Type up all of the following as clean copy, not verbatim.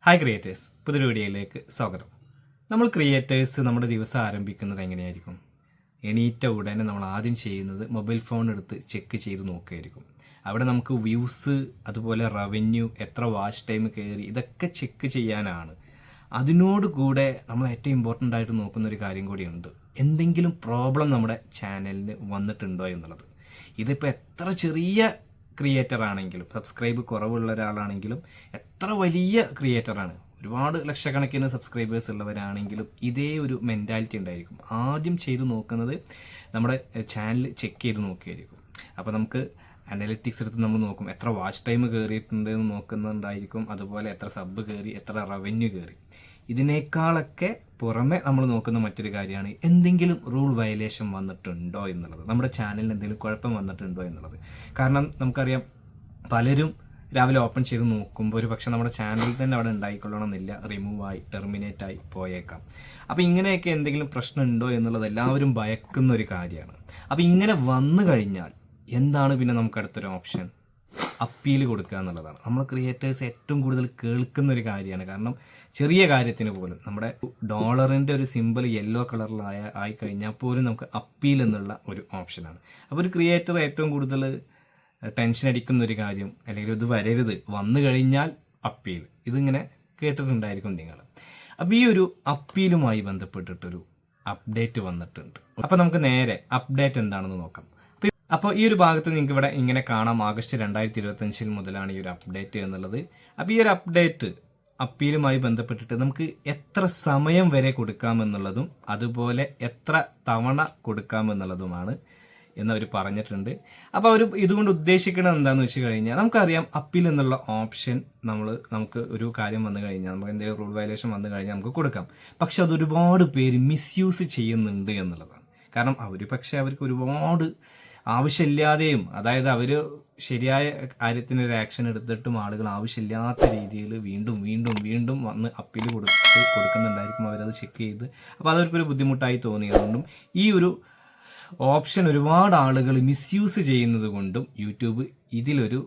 Hi creators, പുതിയൊരു വീഡിയോയിലേക്ക് സ്വാഗതം. നമ്മൾ ക്രിയേറ്റേഴ്സ് നമ്മുടെ ദിവസം ആരംഭിക്കുന്നത് എങ്ങനെയായിരിക്കും? എണീറ്റ ഉടനെ നമ്മൾ ആദ്യം ചെയ്യുന്നത് മൊബൈൽ ഫോൺ എടുത്ത് ചെക്ക് ചെയ്ത് നോക്കുകയായിരിക്കും. അവിടെ നമുക്ക് വ്യൂസ്, അതുപോലെ റവന്യൂ, എത്ര വാച്ച് ടൈം കയറി, ഇതൊക്കെ ചെക്ക് ചെയ്യാനാണ്. അതിനോട് കൂടെ നമ്മൾ ഏറ്റവും ഇമ്പോർട്ടൻ്റ് ആയിട്ട് നോക്കുന്ന ഒരു കാര്യം കൂടിയുണ്ട്. എന്തെങ്കിലും പ്രോബ്ലം നമ്മുടെ ചാനലിന് വന്നിട്ടുണ്ടോ എന്നുള്ളത്. ഇതിപ്പോൾ എത്ര ചെറിയ ക്രിയേറ്റർ ആണെങ്കിലും, സബ്സ്ക്രൈബ് കുറവുള്ള ഒരാളാണെങ്കിലും, എത്ര വലിയ ക്രിയേറ്ററാണ്, ഒരുപാട് ലക്ഷക്കണക്കിന് സബ്സ്ക്രൈബേഴ്സ് ഉള്ളവരാണെങ്കിലും ഇതേ ഒരു മെൻറ്റാലിറ്റി ഉണ്ടായിരിക്കും. ആദ്യം ചെയ്ത് നോക്കുന്നത് നമ്മുടെ ചാനൽ ചെക്ക് ചെയ്ത് നോക്കിയായിരിക്കും. അപ്പോൾ നമുക്ക് അനലിറ്റിക്സ് എടുത്ത് നമ്മൾ നോക്കും, എത്ര വാച്ച് ടൈം കയറിയിട്ടുണ്ട് എന്ന് നോക്കുന്നുണ്ടായിരിക്കും. അതുപോലെ എത്ര സബ് കയറി, എത്ര റവന്യൂ കയറി. ഇതിനേക്കാളൊക്കെ പുറമെ നമ്മൾ നോക്കുന്ന മറ്റൊരു കാര്യമാണ് എന്തെങ്കിലും റൂൾ വയലേഷൻ വന്നിട്ടുണ്ടോ എന്നുള്ളത്, നമ്മുടെ ചാനലിന് എന്തെങ്കിലും കുഴപ്പം വന്നിട്ടുണ്ടോ എന്നുള്ളത്. കാരണം നമുക്കറിയാം, പലരും രാവിലെ ഓപ്പൺ ചെയ്ത് നോക്കുമ്പോൾ ഒരു പക്ഷെ നമ്മുടെ ചാനലിൽ തന്നെ അവിടെ ഉണ്ടായിക്കൊള്ളണമെന്നില്ല, റിമൂവായി, ടെർമിനേറ്റ് ആയി പോയേക്കാം. അപ്പോൾ ഇങ്ങനെയൊക്കെ എന്തെങ്കിലും പ്രശ്നം ഉണ്ടോ എന്നുള്ളത് എല്ലാവരും ഭയക്കുന്ന ഒരു കാര്യമാണ്. അപ്പോൾ ഇങ്ങനെ വന്നു കഴിഞ്ഞാൽ എന്താണ് പിന്നെ നമുക്ക് അടുത്തൊരു ഓപ്ഷൻ? അപ്പീൽ കൊടുക്കുക എന്നുള്ളതാണ്. നമ്മൾ ക്രിയേറ്റേഴ്സ് ഏറ്റവും കൂടുതൽ കേൾക്കുന്ന ഒരു കാര്യമാണ്. കാരണം ചെറിയ കാര്യത്തിന് പോലും നമ്മുടെ ഡോളറിൻ്റെ ഒരു സിമ്പിൾ യെല്ലോ കളറിലായ ആയി കഴിഞ്ഞാൽ പോലും നമുക്ക് അപ്പീൽ എന്നുള്ള ഒരു ഓപ്ഷനാണ്. അപ്പോൾ ഒരു ക്രിയേറ്റർ ഏറ്റവും കൂടുതൽ ടെൻഷൻ അടിക്കുന്ന ഒരു കാര്യം, അല്ലെങ്കിൽ ഇത് വരരുത്, വന്നു കഴിഞ്ഞാൽ അപ്പീൽ, ഇതിങ്ങനെ കേട്ടിട്ടുണ്ടായിരിക്കും നിങ്ങൾ. അപ്പോൾ ഈ ഒരു അപ്പീലുമായി ബന്ധപ്പെട്ടിട്ടൊരു അപ്ഡേറ്റ് വന്നിട്ടുണ്ട്. അപ്പോൾ നമുക്ക് നേരെ അപ്ഡേറ്റ് എന്താണെന്ന് നോക്കാം. അപ്പോൾ ഈ ഒരു ഭാഗത്ത് നിങ്ങൾക്ക് ഇവിടെ ഇങ്ങനെ കാണാം, ആഗസ്റ്റ് 2025 മുതലാണ് ഈ ഒരു അപ്ഡേറ്റ് എന്നുള്ളത്. അപ്പോൾ ഈ ഒരു അപ്ഡേറ്റ് അപ്പീലുമായി ബന്ധപ്പെട്ടിട്ട് നമുക്ക് എത്ര സമയം വരെ കൊടുക്കാമെന്നുള്ളതും അതുപോലെ എത്ര തവണ കൊടുക്കാമെന്നുള്ളതുമാണ് എന്നവർ പറഞ്ഞിട്ടുണ്ട്. അപ്പോൾ അവർ ഇതുകൊണ്ട് ഉദ്ദേശിക്കുന്നത് എന്താണെന്ന് വെച്ച് കഴിഞ്ഞാൽ, നമുക്കറിയാം അപ്പീൽ എന്നുള്ള ഓപ്ഷൻ നമുക്ക് ഒരു കാര്യം വന്നു കഴിഞ്ഞാൽ, നമുക്ക് എന്തെങ്കിലും റൂൾ വയലേഷൻ വന്നു കഴിഞ്ഞാൽ നമുക്ക് കൊടുക്കാം. പക്ഷെ അത് ഒരുപാട് പേര് മിസ്യൂസ് ചെയ്യുന്നുണ്ട് എന്നുള്ളതാണ്. കാരണം അവർക്ക് ഒരുപാട് ആവശ്യമില്ലാതെയും, അതായത് അവർ ശരിയായ കാര്യത്തിന് ഒരു ആക്ഷൻ എടുത്തിട്ടും ആളുകൾ ആവശ്യമില്ലാത്ത രീതിയിൽ വീണ്ടും വീണ്ടും വീണ്ടും വന്ന് അപ്പീൽ കൊടുക്കുന്നുണ്ടായിരിക്കും. അവരത് ചെക്ക് ചെയ്ത്, അപ്പോൾ അതൊരു ബുദ്ധിമുട്ടായി തോന്നിയതുകൊണ്ടും ഈ ഒരു ഓപ്ഷൻ ഒരുപാട് ആളുകൾ മിസ്യൂസ് ചെയ്യുന്നത് കൊണ്ടും യൂട്യൂബ് ഇതിലൊരു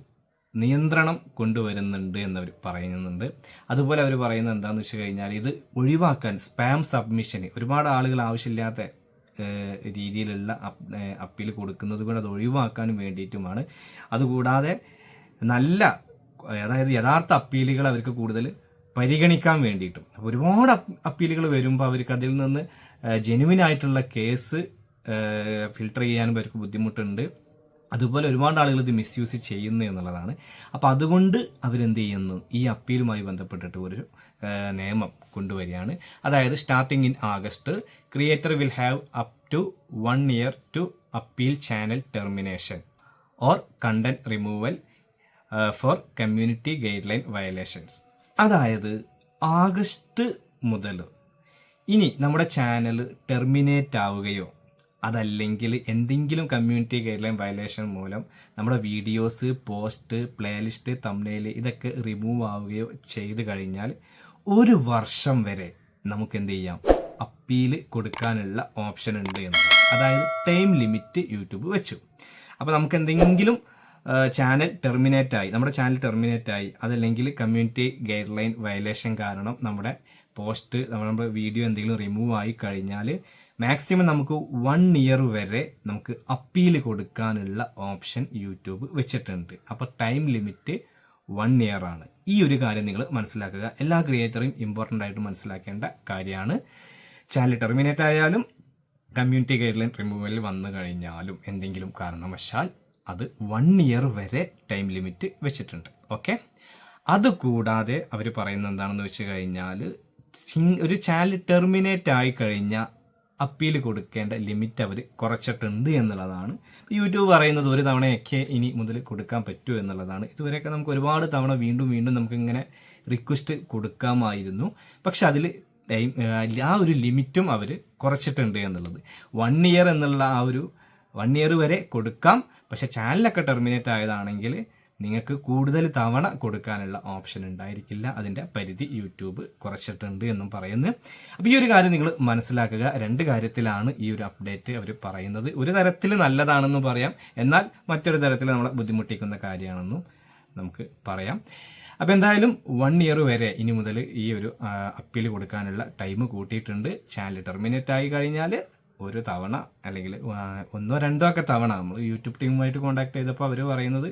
നിയന്ത്രണം കൊണ്ടുവരുന്നുണ്ട് എന്നവർ പറയുന്നുണ്ട്. അതുപോലെ അവർ പറയുന്നത് എന്താണെന്ന് വെച്ച് കഴിഞ്ഞാൽ, ഇത് ഒഴിവാക്കാൻ സ്പാം സബ്മിഷന് ഒരുപാട് ആളുകൾ ആവശ്യമില്ലാത്ത രീതിയിലുള്ള അപ്പീൽ കൊടുക്കുന്നത് കൊണ്ട് അത് ഒഴിവാക്കാനും വേണ്ടിയിട്ടുമാണ്. അതുകൂടാതെ അതായത് യഥാർത്ഥ അപ്പീലുകൾ അവർക്ക് കൂടുതൽ പരിഗണിക്കാൻ വേണ്ടിയിട്ടും. അപ്പോൾ ഒരുപാട് അപ്പീലുകൾ വരുമ്പോൾ അവർക്ക് അതിൽ നിന്ന് ജെനുവിൻ ആയിട്ടുള്ള കേസ് ഫിൽട്ടർ ചെയ്യാനും അവർക്ക് ബുദ്ധിമുട്ടുണ്ട്. അതുപോലെ ഒരുപാട് ആളുകൾ ഇത് മിസ്യൂസ് ചെയ്യുന്നു എന്നുള്ളതാണ്. അപ്പോൾ അതുകൊണ്ട് അവരെന്ത് ചെയ്യുന്നു, ഈ അപ്പീലുമായി ബന്ധപ്പെട്ടിട്ട് ഒരു നിയമം കൊണ്ടുവരികയാണ്. അതായത് starting in August, creator will have up to 1 year to appeal channel termination or content removal for community guideline violations. അതായത് ആഗസ്റ്റ് മുതൽ ഇനി നമ്മുടെ ചാനൽ ടെർമിനേറ്റ് ആവുകയോ അതല്ലെങ്കിൽ എന്തെങ്കിലും കമ്മ്യൂണിറ്റി ഗൈഡ് ലൈൻ വയലേഷൻ മൂലം നമ്മുടെ വീഡിയോസ്, പോസ്റ്റ്, പ്ലേലിസ്റ്റ്, തംബ്നെയിൽ ഇതൊക്കെ remove ആവുകയോ ചെയ്ത് കഴിഞ്ഞാൽ 1 വർഷം വരെ നമുക്ക് എന്ത് ചെയ്യാം, അപ്പീൽ കൊടുക്കാനുള്ള ഓപ്ഷൻ ഉണ്ട് എന്നതാണ്. അതായത് ടൈം ലിമിറ്റ് യൂട്യൂബ് വെച്ചു. അപ്പോൾ നമുക്ക് എന്തെങ്കിലും നമ്മുടെ ചാനൽ ടെർമിനേറ്റ് ആയി, അതല്ലെങ്കിൽ കമ്മ്യൂണിറ്റി ഗൈഡ് ലൈൻ വയലേഷൻ കാരണം നമ്മുടെ പോസ്റ്റ്, നമ്മുടെ വീഡിയോ എന്തെങ്കിലും റിമൂവ് ആയി കഴിഞ്ഞാൽ മാക്സിമം നമുക്ക് 1 year വരെ നമുക്ക് അപ്പീൽ കൊടുക്കാനുള്ള ഓപ്ഷൻ യൂട്യൂബ് വെച്ചിട്ടുണ്ട്. അപ്പോൾ ടൈം ലിമിറ്റ് 1 year ആണ്. ഈ ഒരു കാര്യം നിങ്ങൾ മനസ്സിലാക്കുക. എല്ലാ ക്രിയേറ്ററും ഇമ്പോർട്ടൻ്റ് ആയിട്ട് മനസ്സിലാക്കേണ്ട കാര്യമാണ്. ചാനൽ ടെർമിനേറ്റ് ആയാലും കമ്മ്യൂണിറ്റി ഗൈഡ് ലൈൻ റിമൂവൽ വന്നു കഴിഞ്ഞാലും എന്തെങ്കിലും കാരണവശാൽ അത് 1 year വരെ ടൈം ലിമിറ്റ് വെച്ചിട്ടുണ്ട്. ഓക്കെ. അതുകൂടാതെ അവർ പറയുന്നത് എന്താണെന്ന് വെച്ച് കഴിഞ്ഞാൽ, ഒരു ചാനൽ ടെർമിനേറ്റ് ആയി കഴിഞ്ഞാൽ അപ്പീൽ കൊടുക്കേണ്ട ലിമിറ്റ് അവർ കുറച്ചിട്ടുണ്ട് എന്നുള്ളതാണ്. യൂട്യൂബ് പറയുന്നത് 1 തവണയൊക്കെ ഇനി മുതൽ കൊടുക്കാൻ പറ്റൂ എന്നുള്ളതാണ്. ഇതുവരെയൊക്കെ നമുക്ക് ഒരുപാട് തവണ വീണ്ടും വീണ്ടും നമുക്കിങ്ങനെ റിക്വസ്റ്റ് കൊടുക്കാമായിരുന്നു. പക്ഷെ അതിൽ ആ ഒരു ലിമിറ്റും അവർ കുറച്ചിട്ടുണ്ട് എന്നുള്ളത്. 1 year എന്നുള്ള ആ ഒരു 1 year വരെ കൊടുക്കാം. പക്ഷെ ചാനലൊക്കെ ടെർമിനേറ്റ് ആയതാണെങ്കിൽ നിങ്ങൾക്ക് കൂടുതൽ തവണ കൊടുക്കാനുള്ള ഓപ്ഷൻ ഉണ്ടായിരിക്കില്ല. അതിൻ്റെ പരിധി യൂട്യൂബ് കുറച്ചിട്ടുണ്ട് എന്നും പറയുന്നു. അപ്പോൾ ഈ ഒരു കാര്യം നിങ്ങൾ മനസ്സിലാക്കുക. 2 കാര്യത്തിലാണ് ഈ ഒരു അപ്ഡേറ്റ് അവർ പറയുന്നത്. ഒരു തരത്തിൽ നല്ലതാണെന്നും പറയാം, എന്നാൽ മറ്റൊരു തരത്തിൽ നമ്മളെ ബുദ്ധിമുട്ടിക്കുന്ന കാര്യമാണെന്നും നമുക്ക് പറയാം. അപ്പോൾ എന്തായാലും 1 ഇയർ വരെ ഇനി മുതൽ ഈ ഒരു അപ്പീൽ കൊടുക്കാനുള്ള ടൈം കൂട്ടിയിട്ടുണ്ട്. ചാനൽ ടെർമിനേറ്റ് ആയി കഴിഞ്ഞാൽ ഒരു തവണ അല്ലെങ്കിൽ 1 2 ഒക്കെ തവണ നമ്മൾ യൂട്യൂബ് ടീമുമായിട്ട് കോൺടാക്ട് ചെയ്തപ്പോൾ അവർ പറയുന്നത്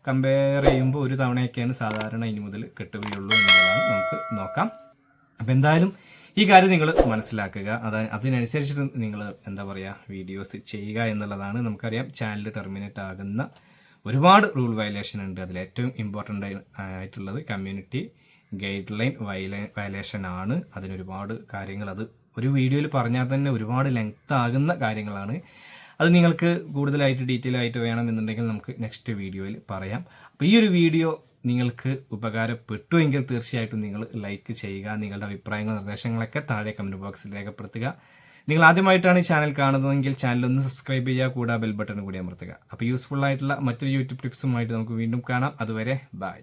കമ്പയർ ചെയ്യുമ്പോൾ ഒരു തവണയൊക്കെയാണ് സാധാരണ ഇനി മുതൽ കിട്ടുകയുള്ളൂ എന്നുള്ളതാണ്. നമുക്ക് നോക്കാം. അപ്പോൾ എന്തായാലും ഈ കാര്യം നിങ്ങൾ മനസ്സിലാക്കുക. അതിനനുസരിച്ചിട്ട് നിങ്ങൾ എന്താ പറയുക വീഡിയോസ് ചെയ്യുക എന്നുള്ളതാണ്. നമുക്കറിയാം ചാനൽ ടെർമിനേറ്റ് ആകുന്ന ഒരുപാട് റൂൾ വയലേഷൻ ഉണ്ട്. അതിൽ ഏറ്റവും ഇമ്പോർട്ടൻ്റ് ആയിട്ടുള്ളത് കമ്മ്യൂണിറ്റി ഗൈഡ് ലൈൻ വയലേഷൻ ആണ്. അതിനൊരുപാട് കാര്യങ്ങൾ അത് ഒരു വീഡിയോയിൽ പറഞ്ഞാൽ തന്നെ ഒരുപാട് ലെങ്ത് ആകുന്ന കാര്യങ്ങളാണ്. അത് നിങ്ങൾക്ക് കൂടുതലായിട്ട് ഡീറ്റെയിൽ ആയിട്ട് വേണമെന്നുണ്ടെങ്കിൽ നമുക്ക് നെക്സ്റ്റ് വീഡിയോയിൽ പറയാം. അപ്പോൾ ഈ ഒരു വീഡിയോ നിങ്ങൾക്ക് ഉപകാരപ്പെട്ടു എങ്കിൽ തീർച്ചയായിട്ടും നിങ്ങൾ ലൈക്ക് ചെയ്യുക. നിങ്ങളുടെ അഭിപ്രായങ്ങളും നിർദ്ദേശങ്ങളൊക്കെ താഴെ കമൻറ്റ് ബോക്സിൽ രേഖപ്പെടുത്തുക. നിങ്ങൾ ആദ്യമായിട്ടാണ് ഈ ചാനൽ കാണുന്നതെങ്കിൽ ചാനൽ ഒന്ന് സബ്സ്ക്രൈബ് ചെയ്യുക, കൂടാതെ ബെൽ ബട്ടൺ കൂടി അമർത്തുക. അപ്പോൾ യൂസ്ഫുൾ ആയിട്ടുള്ള മറ്റൊരു യൂട്യൂബ് ടിപ്സുമായിട്ട് നമുക്ക് വീണ്ടും കാണാം. അതുവരെ ബൈ.